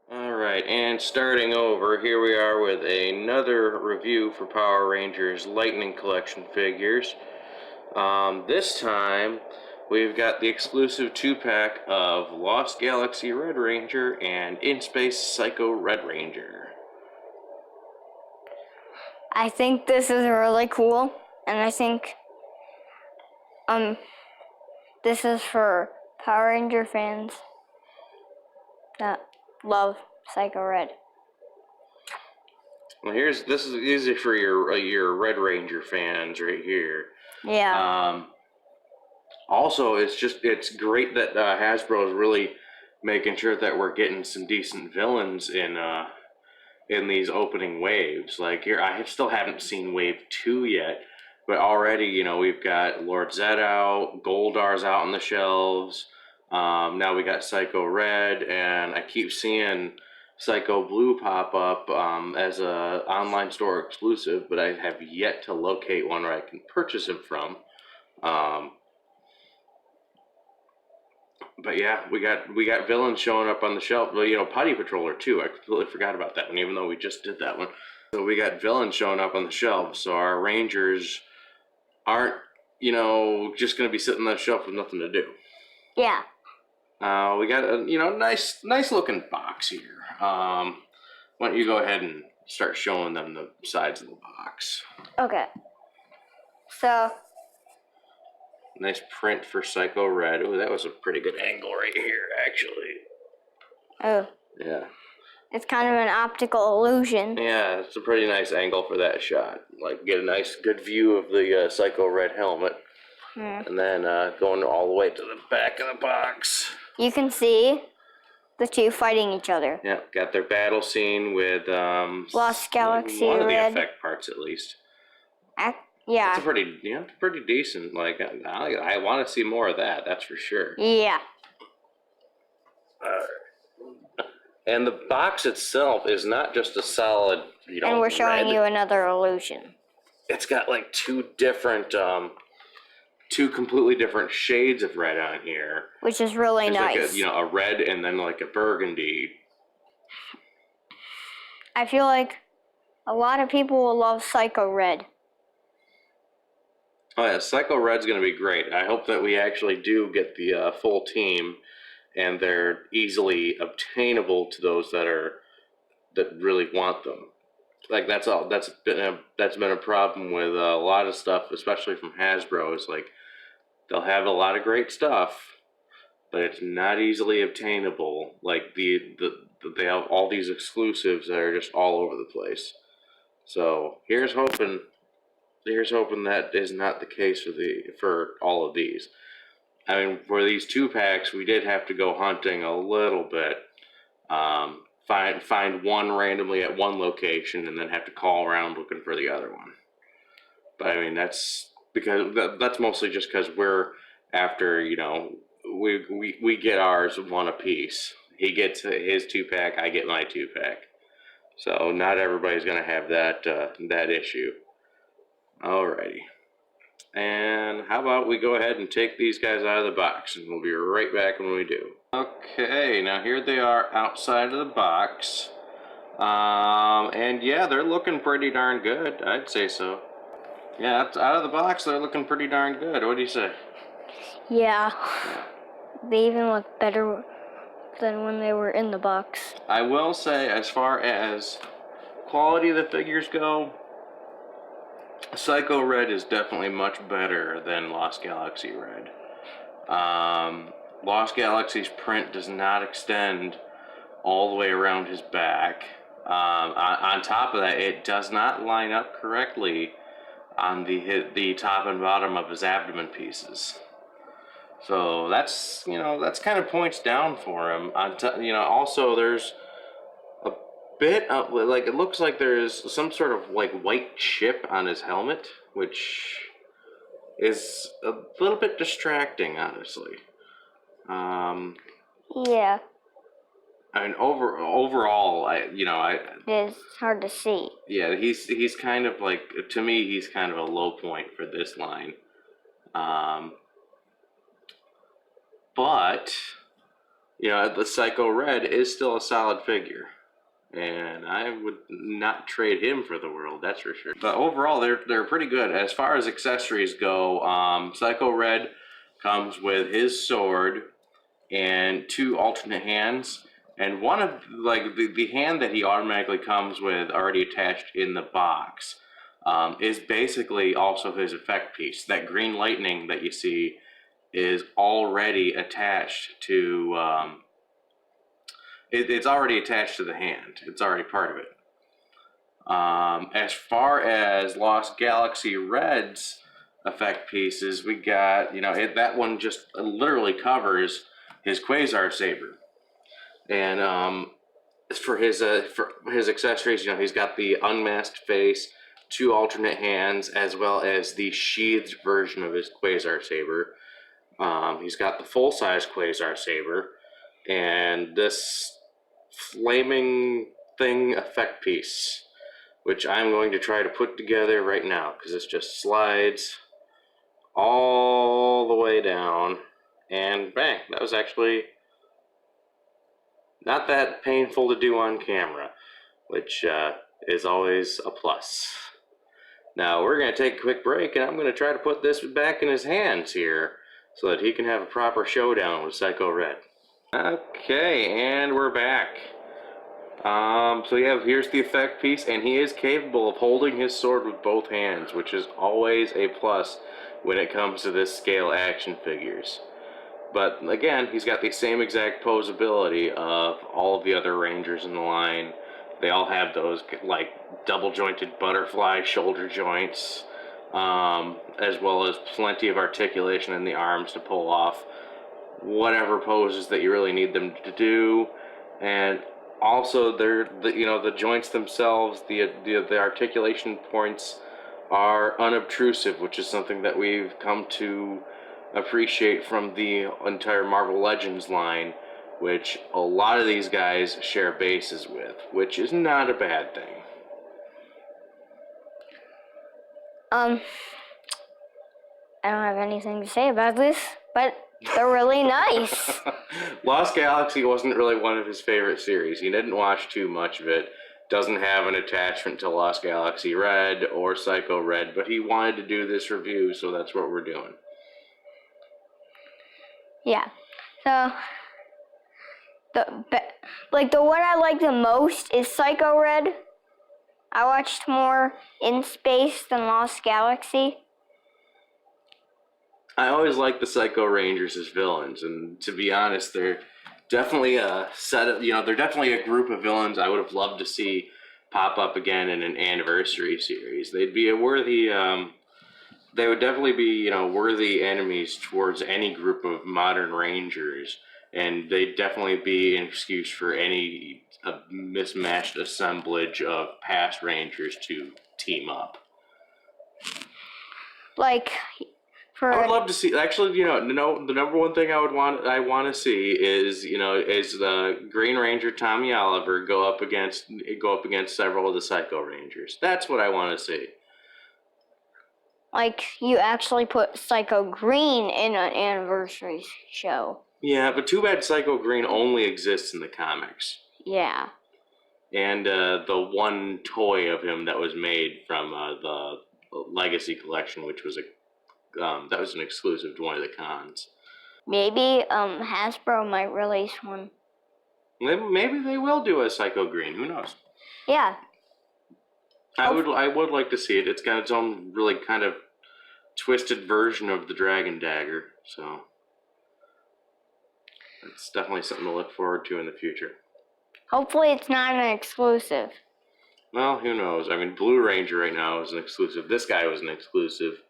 Alright, and starting over, here we are with another review for Power Rangers Lightning Collection figures. This time, we've got the exclusive 2-pack of Lost Galaxy Red Ranger and In Space Psycho Red Ranger. I think this is really cool, and I think this is for Power Ranger fans that love Psycho Red. Well, this is easy for your Red Ranger fans right here. Yeah. Also, it's great that Hasbro is really making sure that we're getting some decent villains in these opening waves. Like here, I still haven't seen Wave 2 yet, but already, you know, we've got Lord Zed out, Goldar's out on the shelves. Now we got Psycho Red, and I keep seeing Psycho Blue pop up as a online store exclusive, but I have yet to locate one where I can purchase him from. But yeah, we got villains showing up on the shelf. Well, you know, Putty Patroller too. I completely forgot about that one, even though we just did that one. So we got villains showing up on the shelf. So our Rangers aren't, you know, just going to be sitting on the shelf with nothing to do. Yeah. We got a nice looking box here. Why don't you go ahead and start showing them the sides of the box? Okay. So. Nice print for Psycho Red. Oh, that was a pretty good angle right here, actually. Oh. Yeah. It's kind of an optical illusion. Yeah, it's a pretty nice angle for that shot. Like, get a nice, good view of the Psycho Red helmet. And then going all the way to the back of the box. You can see the two fighting each other. Yeah, got their battle scene with Lost Galaxy one Red. of the effect parts, at least. Yeah. It's pretty decent. Like, I want to see more of that. That's for sure. Yeah. And the box itself is not just a solid, you know, and we're showing red. You another illusion. It's got like two completely different shades of red on here, which is really nice. Like a red and then like a burgundy. I feel like a lot of people will love Psycho Red. Oh yeah, Psycho Red's going to be great. I hope that we actually do get the full team, and they're easily obtainable to those that really want them. Like that's been a problem with a lot of stuff, especially from Hasbro. Is like they'll have a lot of great stuff, but it's not easily obtainable. Like they have all these exclusives that are just all over the place. So here's hoping that is not the case for all of these. I mean, for these 2-packs, we did have to go hunting a little bit. Find one randomly at one location, and then have to call around looking for the other one. But I mean, that's mostly just because we're after, you know, we get ours one apiece. He gets his 2-pack, I get my 2-pack. So not everybody's gonna have that issue. Alrighty. And how about we go ahead and take these guys out of the box, and we'll be right back when we do. Okay, now here they are outside of the box. And yeah, they're looking pretty darn good. I'd say so. Yeah, out of the box, they're looking pretty darn good. What do you say? Yeah. They even look better than when they were in the box. I will say, as far as quality of the figures go, Psycho Red is definitely much better than Lost Galaxy Red. Lost Galaxy's print does not extend all the way around his back. On top of that, it does not line up correctly on the top and bottom of his abdomen pieces. So that's kind of points down for him. Also there's a bit of, like, it looks like there's some sort of like white chip on his helmet, which is a little bit distracting, honestly. Yeah. I mean, overall, it's hard to see. Yeah, he's kind of like, to me, he's kind of a low point for this line. But, you know, the Psycho Red is still a solid figure. And I would not trade him for the world, that's for sure. But overall, they're pretty good. As far as accessories go, Psycho Red comes with his sword and 2 alternate hands. And one of, like, the hand that he automatically comes with already attached in the box is basically also his effect piece. That green lightning that you see is already attached to, it's already attached to the hand. It's already part of it. As far as Lost Galaxy Red's effect pieces, we got, you know, that one just literally covers his Quasar Saber. And for his accessories, you know, he's got the unmasked face, 2 alternate hands, as well as the sheathed version of his Quasar Saber. He's got the full-size Quasar Saber, and this flaming thing effect piece, which I'm going to try to put together right now, because this just slides all the way down, and bang, that was actually not that painful to do on camera, which is always a plus. Now we're going to take a quick break, and I'm going to try to put this back in his hands here, so that he can have a proper showdown with Psycho Red. Okay, and we're back. So yeah, here's the effect piece, and he is capable of holding his sword with both hands, which is always a plus when it comes to this scale action figures. But again, he's got the same exact posability of all of the other Rangers in the line. They all have those, like, double-jointed butterfly shoulder joints, as well as plenty of articulation in the arms to pull off whatever poses that you really need them to do. And also, the joints themselves, the articulation points are unobtrusive, which is something that we've come to appreciate from the entire Marvel Legends line, which a lot of these guys share bases with, which is not a bad thing. I don't have anything to say about this, but they're really nice. Lost Galaxy wasn't really one of his favorite series. He didn't watch too much of it. Doesn't have an attachment to Lost Galaxy Red or Psycho Red, but he wanted to do this review, so that's what we're doing. Yeah. So the one I like the most is Psycho Red. I watched more In Space than Lost Galaxy. I always like the Psycho Rangers as villains, and to be honest, they're definitely a set of, they're definitely a group of villains I would have loved to see pop up again in an anniversary series. They'd be a worthy, they would definitely be, worthy enemies towards any group of modern Rangers, and they'd definitely be an excuse for any mismatched assemblage of past Rangers to team up. Like, I would love to see. Actually, the number one thing I want to see is the Green Ranger Tommy Oliver go up against several of the Psycho Rangers. That's what I want to see. Like, you actually put Psycho Green in an anniversary show. Yeah, but too bad Psycho Green only exists in the comics. Yeah. And the one toy of him that was made from the Legacy Collection, which was that was an exclusive to one of the cons. Maybe Hasbro might release one. Maybe they will do a Psycho Green. Who knows? Yeah. I would like to see it. It's got its own really kind of twisted version of the Dragon Dagger, so it's definitely something to look forward to in the future. Hopefully it's not an exclusive. Well, who knows? I mean, Blue Ranger right now is an exclusive. This guy was an exclusive.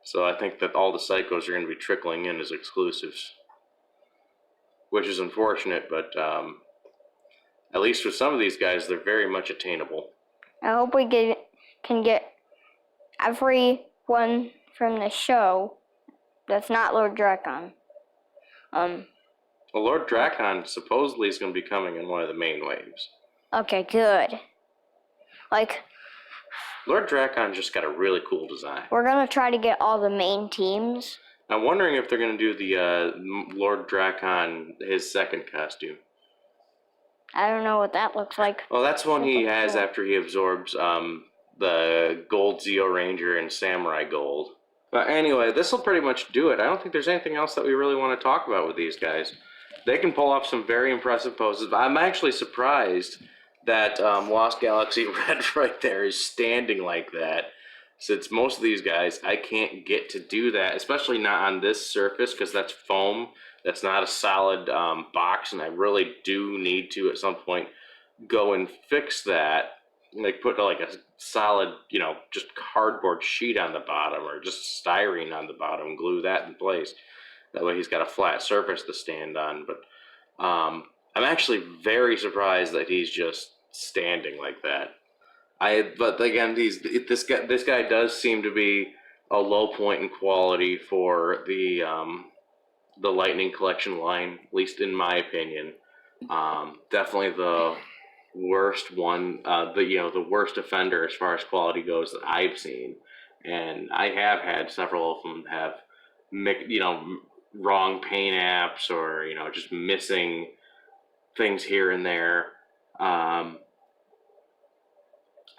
So I think that all the Psychos are going to be trickling in as exclusives, which is unfortunate, but at least with some of these guys, they're very much attainable. I hope we can get everyone from the show that's not Lord Drakon. Well, Lord Drakon supposedly is going to be coming in one of the main waves. Okay, good. Like, Lord Drakon just got a really cool design. We're going to try to get all the main teams. I'm wondering if they're going to do the Lord Drakon, his second costume. I don't know what that looks like. Well, that's one he has Cool. after he absorbs the Gold Zeo Ranger and Samurai Gold. But anyway, this will pretty much do it. I don't think there's anything else that we really want to talk about with these guys. They can pull off some very impressive poses. I'm actually surprised that Lost Galaxy Red right there is standing like that. Since most of these guys, I can't get to do that, especially not on this surface because that's foam. That's not a solid box, and I really do need to at some point go and fix that. Like put like a solid, just cardboard sheet on the bottom or just styrene on the bottom, glue that in place. That way he's got a flat surface to stand on. But I'm actually very surprised that he's just standing like that. But again, this guy does seem to be a low point in quality for the Lightning Collection line, at least in my opinion. Definitely the worst one, the worst offender as far as quality goes that I've seen, and I have had several of them have, wrong paint apps or just missing things here and there.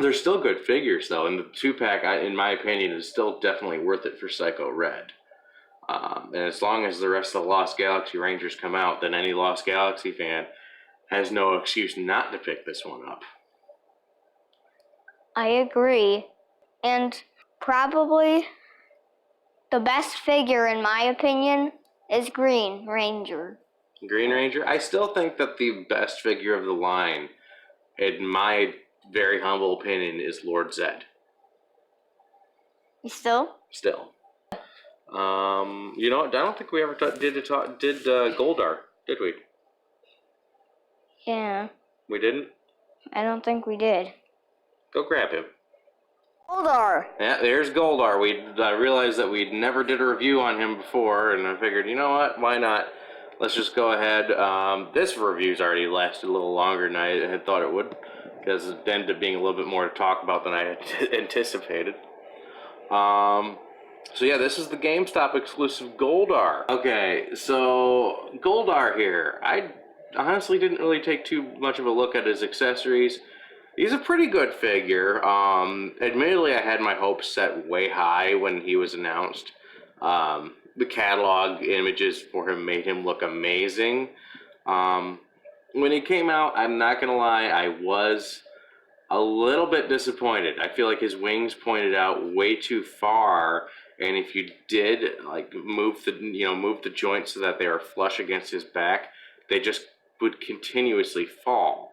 They're still good figures though, and the 2-pack, in my opinion, is still definitely worth it for Psycho Red. And as long as the rest of the Lost Galaxy Rangers come out, then any Lost Galaxy fan has no excuse not to pick this one up. I agree. And probably the best figure, in my opinion, is Green Ranger. Green Ranger? I still think that the best figure of the line, in my very humble opinion, is Lord Zed. You still? Still. You know what? I don't think we ever did Goldar, did we? Yeah. We didn't? I don't think we did. Go grab him. Goldar! Yeah, there's Goldar. I realized that we never did a review on him before, and I figured, you know what? Why not? Let's just go ahead. This review's already lasted a little longer than I had thought it would, because it ended up being a little bit more to talk about than I had anticipated. So yeah, this is the GameStop exclusive Goldar. Okay, so Goldar here. I honestly didn't really take too much of a look at his accessories. He's a pretty good figure. Admittedly, I had my hopes set way high when he was announced. The catalog images for him made him look amazing. When he came out, I'm not gonna lie, I was a little bit disappointed. I feel like his wings pointed out way too far, and if you did like move the joints so that they were flush against his back, they just would continuously fall.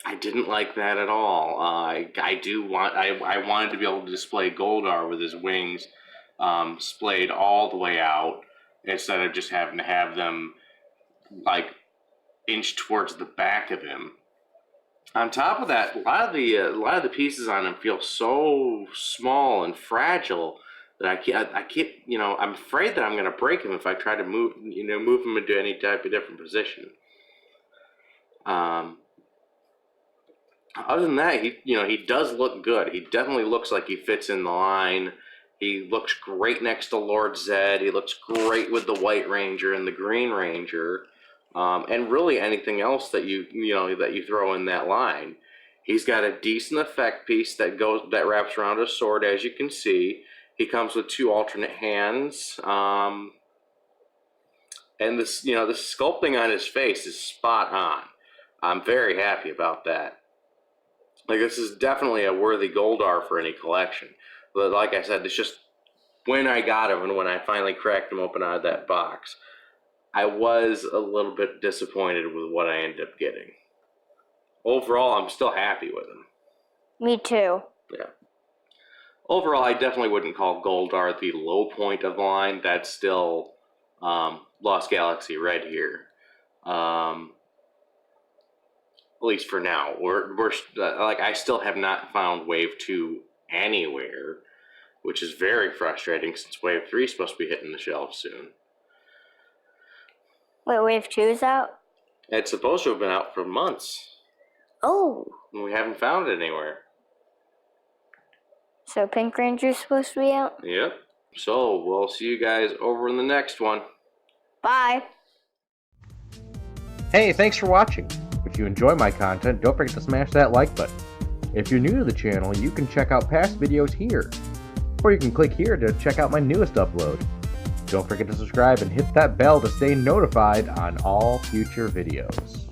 I didn't like that at all. I wanted to be able to display Goldar with his wings splayed all the way out instead of just having to have them like inch towards the back of him. On top of that, a lot of the pieces on him feel so small and fragile that I keep I'm afraid that I'm going to break him if I try to move him into any type of different position. Other than that, he does look good. He definitely looks like he fits in the line. He looks great next to Lord Zed. He looks great with the White Ranger and the Green Ranger. And really anything else that you throw in that line. He's got a decent effect piece that wraps around his sword, as you can see. He comes with 2 alternate hands, and the sculpting on his face is spot on. I'm very happy about that. Like, this is definitely a worthy Goldar for any collection. But like I said, it's just when I got him and when I finally cracked him open out of that box, I was a little bit disappointed with what I ended up getting. Overall, I'm still happy with him. Me too. Yeah. Overall, I definitely wouldn't call Goldar the low point of the line. That's still Lost Galaxy Red here. At least for now. We're I still have not found Wave 2 anywhere, which is very frustrating since Wave 3 is supposed to be hitting the shelves soon. Wait, Wave 2 is out? It's supposed to have been out for months. Oh. And we haven't found it anywhere. So Pink Ranger's supposed to be out? Yep. So we'll see you guys over in the next one. Bye. Hey, thanks for watching. If you enjoy my content, don't forget to smash that like button. If you're new to the channel, you can check out past videos here, or you can click here to check out my newest upload. Don't forget to subscribe and hit that bell to stay notified on all future videos.